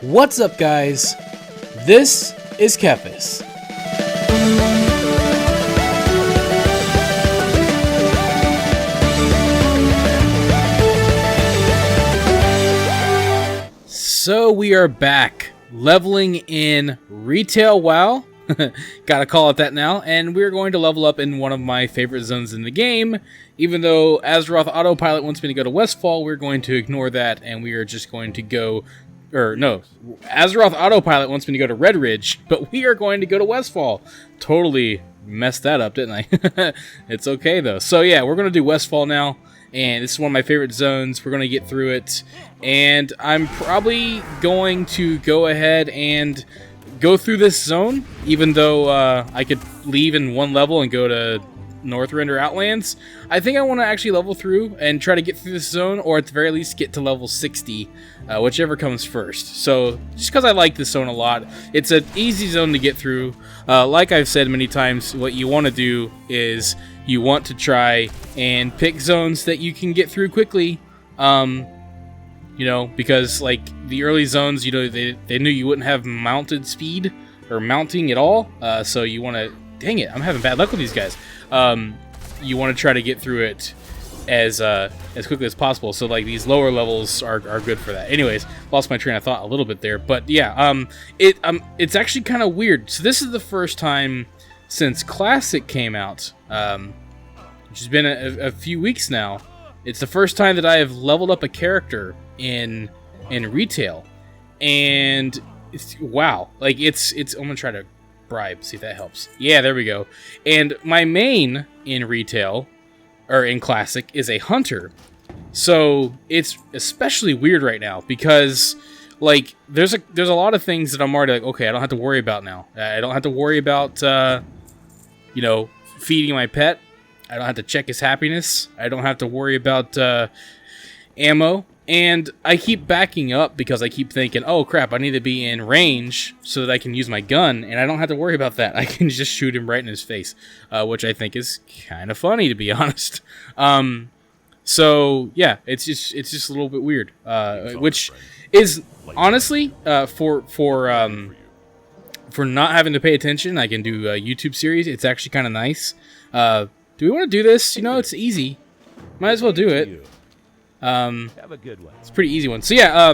What's up, guys? This is Kephas. So we are back, leveling in retail WoW. Gotta call it that now, and we're going to level up in one of my favorite zones in the game. Even though Azeroth Autopilot wants me to go to Westfall, we're going to ignore that, and we are just going to go... Azeroth Autopilot wants me to go to Red Ridge, but we are going to go to Westfall. Totally messed that up, didn't I? It's okay, though. So yeah, we're going to do Westfall now, and this is one of my favorite zones. We're going to get through it, and I'm probably going to go ahead and go through this zone, even though I could leave in one level and go to Northrend or Outlands. I think I want to actually level through and try to get through this zone, or at the very least get to level 60, whichever comes first. So, just because I like this zone a lot, it's an easy zone to get through. Like I've said many times, what you want to do is you want to try and pick zones that you can get through quickly. Because like the early zones, they knew you wouldn't have mounted speed or mounting at all. So you want to, dang it, I'm having bad luck with these guys. You want to try to get through it as quickly as possible. So like these lower levels are good for that. Anyways, lost my train of thought a little bit there, but yeah, it's actually kind of weird. So this is the first time since Classic came out, which has been a few weeks now. It's the first time that I have leveled up a character in retail, and wow, like it's. I'm gonna try to bribe, see if that helps. Yeah, there we go. And my main in retail or in Classic is a hunter, so it's especially weird right now because like there's a lot of things that I'm already like, okay, I don't have to worry about now. I don't have to worry about feeding my pet. I don't have to check his happiness. I don't have to worry about ammo. And I keep backing up because I keep thinking, oh crap, I need to be in range so that I can use my gun, and I don't have to worry about that. I can just shoot him right in his face, which I think is kind of funny, to be honest. So yeah, it's just a little bit weird, which is honestly for not having to pay attention. I can do a YouTube series. It's actually kind of nice. Do we want to do this? It's easy. Might as well do it. Have a good one. It's a pretty easy one. So yeah, I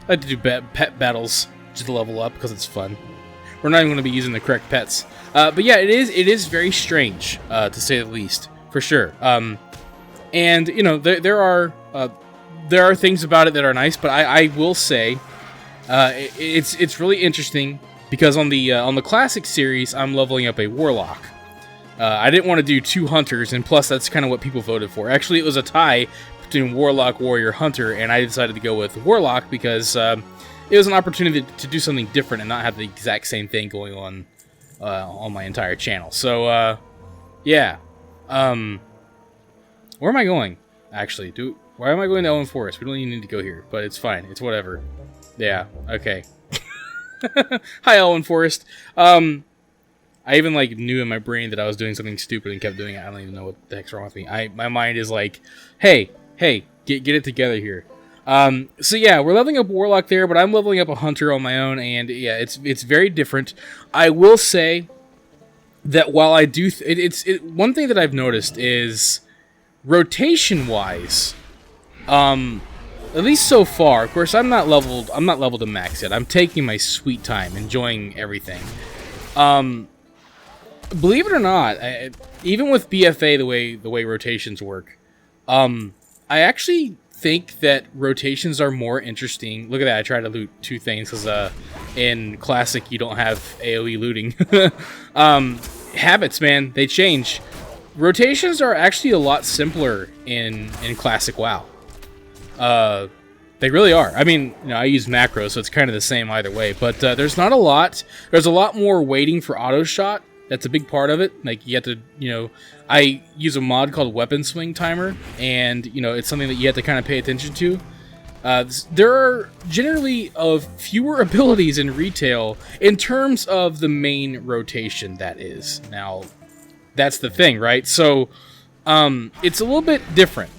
like to do pet battles just to level up because it's fun. We're not even going to be using the correct pets. But yeah, it is very strange, to say the least, for sure. And there are things about it that are nice, but I will say, it's really interesting because on the Classic series, I'm leveling up a Warlock. I didn't want to do two Hunters, and plus that's kind of what people voted for. Actually, it was a tie between Warlock, Warrior, Hunter, and I decided to go with Warlock because it was an opportunity to do something different and not have the exact same thing going on my entire channel. So, yeah. Where am I going, actually? Why am I going to Owen Forest? We don't even need to go here, but it's fine. It's whatever. Yeah, okay. Hi, Owen Forest. I even knew in my brain that I was doing something stupid and kept doing it. I don't even know what the heck's wrong with me. My mind is like, hey, get it together here. So yeah, we're leveling up Warlock there, but I'm leveling up a Hunter on my own, and yeah, it's very different. I will say that while I do, one thing that I've noticed is rotation wise, at least so far. Of course, I'm not leveled to max yet. I'm taking my sweet time, enjoying everything. Believe it or not, even with BFA, the way rotations work, I actually think that rotations are more interesting. Look at that, I tried to loot two things because in Classic you don't have AoE looting. Habits, man, they change. Rotations are actually a lot simpler in Classic WoW. They really are. I mean, I use macros, so it's kind of the same either way, but there's not a lot. There's a lot more waiting for auto shot. That's a big part of it. Like, you have to, I use a mod called Weapon Swing Timer, and, it's something that you have to kind of pay attention to. There are generally fewer abilities in retail in terms of the main rotation, that is. Now, that's the thing, right? So, it's a little bit different.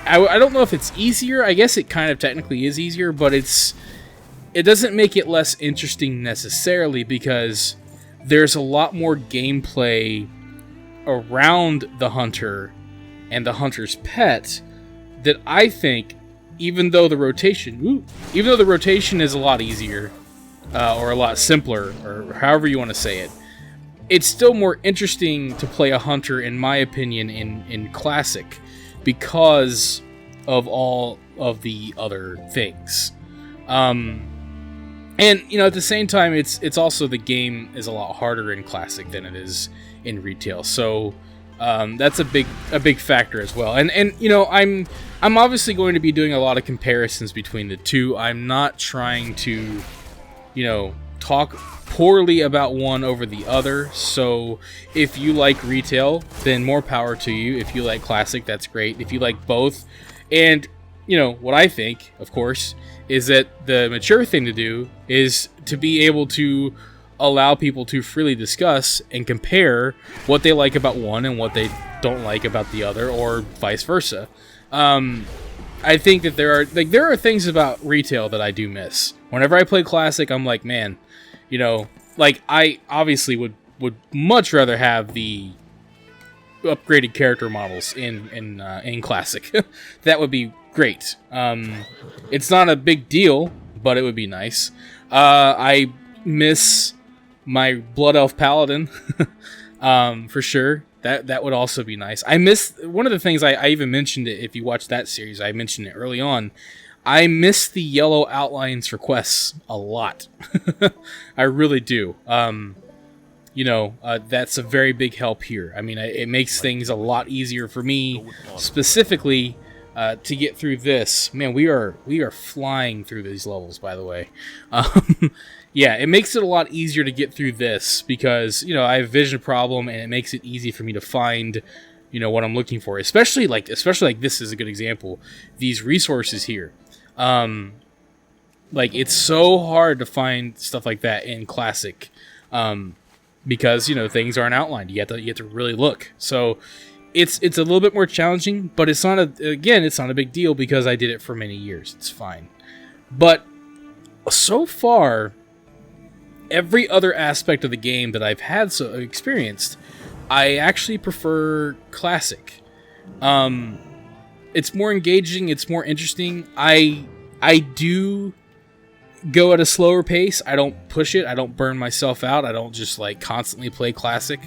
I don't know if it's easier. I guess it kind of technically is easier, but it's it doesn't make it less interesting necessarily, because there's a lot more gameplay around the hunter and the hunter's pet that I think, even though the rotation is a lot easier, or a lot simpler, or however you want to say it, it's still more interesting to play a hunter, in my opinion, in Classic, because of all of the other things. And, you know, at the same time, it's also, the game is a lot harder in Classic than it is in Retail. So that's a big factor as well. And you know, I'm obviously going to be doing a lot of comparisons between the two. I'm not trying to, you know, talk poorly about one over the other. So if you like Retail, then more power to you. If you like Classic, that's great. If you like both, and, you know, what I think, of course, is that the mature thing to do is to be able to allow people to freely discuss and compare what they like about one and what they don't like about the other, or vice versa. I think that there are things about Retail that I do miss. Whenever I play Classic, I'm like, man, you know, like, I obviously would much rather have the upgraded character models in Classic. That would be great. It's not a big deal, but it would be nice. I miss my Blood Elf Paladin, for sure. That would also be nice. I miss one of the things, I even mentioned it. If you watch that series, I mentioned it early on. I miss the yellow outlines for quests a lot. I really do. You know, that's a very big help here. I mean, it makes things a lot easier for me, specifically to get through this. Man, we are flying through these levels, by the way. Yeah, it makes it a lot easier to get through this because, you know, I have a vision problem, and it makes it easy for me to find, you know, what I'm looking for. Especially like this is a good example. These resources here. Like, it's so hard to find stuff like that in Classic. Because, you know, things aren't outlined. You have to really look. So it's a little bit more challenging, but it's not a big deal because I did it for many years. It's fine. But so far, every other aspect of the game that I've experienced, I actually prefer Classic. It's more engaging. It's more interesting. I do go at a slower pace. I don't push it. I don't burn myself out. I don't just like constantly play Classic.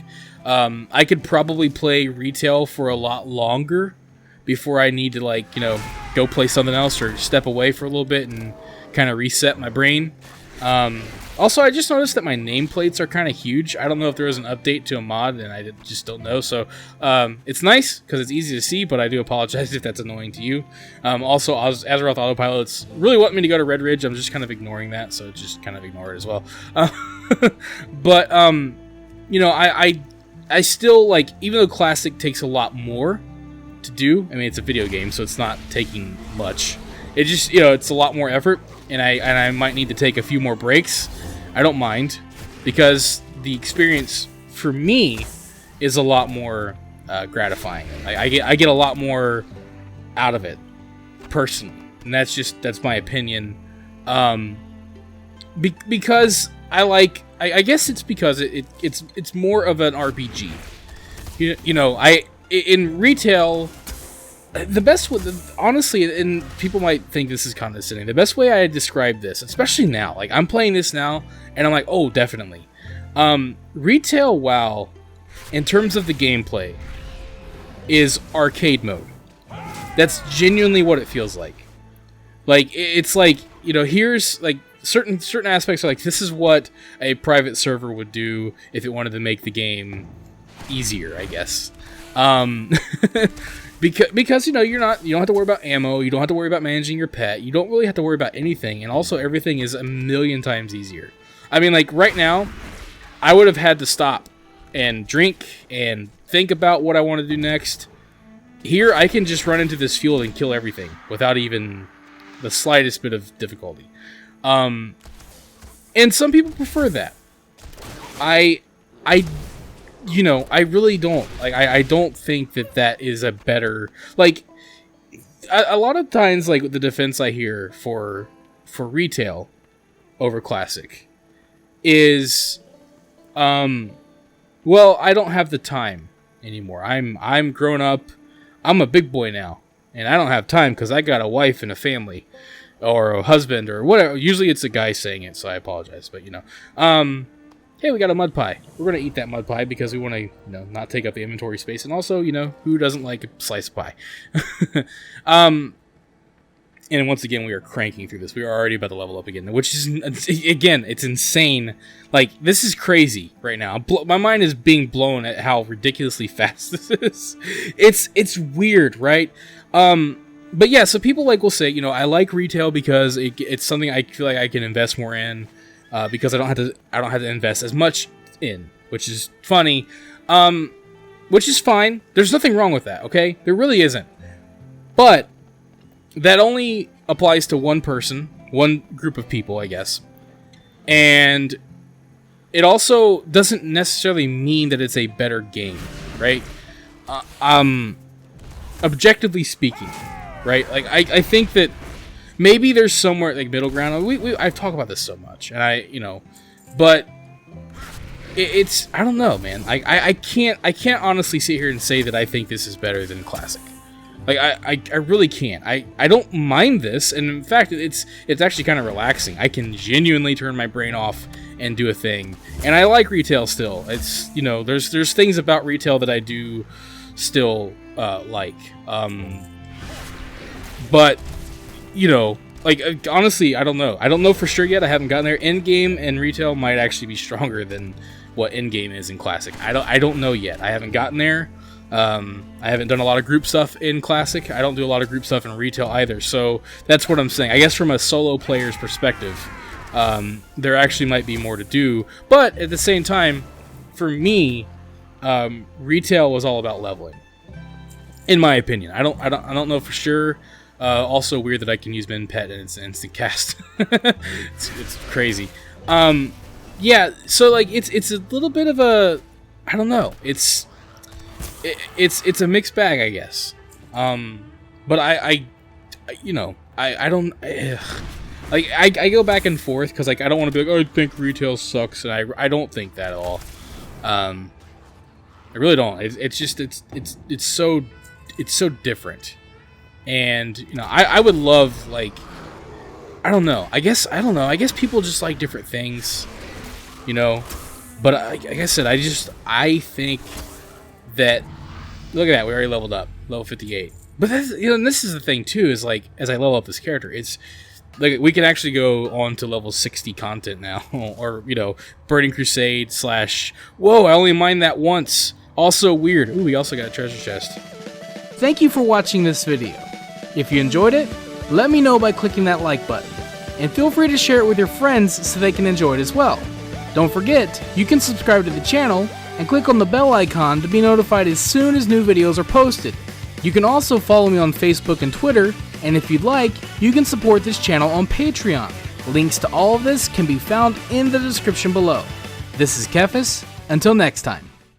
I could probably play Retail for a lot longer before I need to, like, you know, go play something else or step away for a little bit and kind of reset my brain. Also, I just noticed that my nameplates are kind of huge. I don't know if there was an update to a mod, and I just don't know. So it's nice because it's easy to see, but I do apologize if that's annoying to you. Also, Azeroth Autopilot's really wanting me to go to Red Ridge. I'm just kind of ignoring that, so just kind of ignore it as well. But you know, I still, like, even though Classic takes a lot more to do. I mean, it's a video game, so it's not taking much. It just, you know, it's a lot more effort, and I might need to take a few more breaks. I don't mind, because the experience for me is a lot more gratifying. I get a lot more out of it personally, and that's my opinion. Because I guess it's because it's more of an RPG. You know, in Retail, the best way, honestly, and people might think this is condescending, the best way I describe this, especially now, like, I'm playing this now, and I'm like, oh, definitely. Retail WoW, in terms of the gameplay, is arcade mode. That's genuinely what it feels like. Like, it's like, you know, here's, like, certain aspects are like, this is what a private server would do if it wanted to make the game easier, I guess. Because you know, you don't have to worry about ammo, you don't have to worry about managing your pet, you don't really have to worry about anything, and also everything is a million times easier. I mean, like, right now, I would have had to stop and drink and think about what I want to do next. Here, I can just run into this field and kill everything without even the slightest bit of difficulty. And some people prefer that. You know, I really don't. Like, I don't think that is a better... Like, a lot of times, like, the defense I hear for Retail over Classic is, well, I don't have the time anymore. I'm grown up. I'm a big boy now, and I don't have time because I got a wife and a family, or a husband, or whatever. Usually it's a guy saying it, so I apologize. But hey, we got a mud pie. We're gonna eat that mud pie because we want to, not take up the inventory space, and also, who doesn't like a slice of pie? And once again, we are cranking through this. We are already about to level up again, which is, again, it's insane. Like, this is crazy right now. My mind is being blown at how ridiculously fast this is. It's weird, right? But yeah, so people will say, I like retail because it's something I feel like I can invest more in, because I don't have to invest as much in, which is funny, which is fine. There's nothing wrong with that, okay? There really isn't. But that only applies to one person, one group of people, I guess. And it also doesn't necessarily mean that it's a better game, right? Objectively speaking, right? Like, I think that maybe there's somewhere, like, middle ground. I've talked about this so much, and but it's, I don't know, man. I can't honestly sit here and say that I think this is better than Classic. Like, I really can't. I don't mind this, and in fact, it's actually kind of relaxing. I can genuinely turn my brain off and do a thing, and I like retail still. It's, there's things about retail that I do still like. But, like, honestly, I don't know. I don't know for sure yet. I haven't gotten there. Endgame and retail might actually be stronger than what endgame is in Classic. I don't know yet. I haven't gotten there. I haven't done a lot of group stuff in Classic. I don't do a lot of group stuff in retail either. So that's what I'm saying. I guess from a solo player's perspective, there actually might be more to do. But at the same time, for me, retail was all about leveling, in my opinion. I don't know for sure. Also weird that I can use Min Pet and it's an instant cast. it's crazy. Yeah. So like it's a little bit of a, I don't know. It's a mixed bag, I guess. But I don't, like, I go back and forth because, like, I don't want to be like, oh, I think retail sucks, and I don't think that at all. I really don't. It's just it's so different, and I would love, like, I don't know. I guess people just like different things, But like I said, I think that, look at that, we already leveled up, level 58. But that's, and this is the thing too, is like, as I level up this character, it's like we can actually go on to level 60 content now, or Burning Crusade / whoa, I only mined that once. Also weird. Ooh, we also got a treasure chest. Thank you for watching this video. If you enjoyed it, let me know by clicking that like button, and feel free to share it with your friends so they can enjoy it as well. Don't forget, you can subscribe to the channel and click on the bell icon to be notified as soon as new videos are posted. You can also follow me on Facebook and Twitter, and if you'd like, you can support this channel on Patreon. Links to all of this can be found in the description below. This is Kephas. Until next time.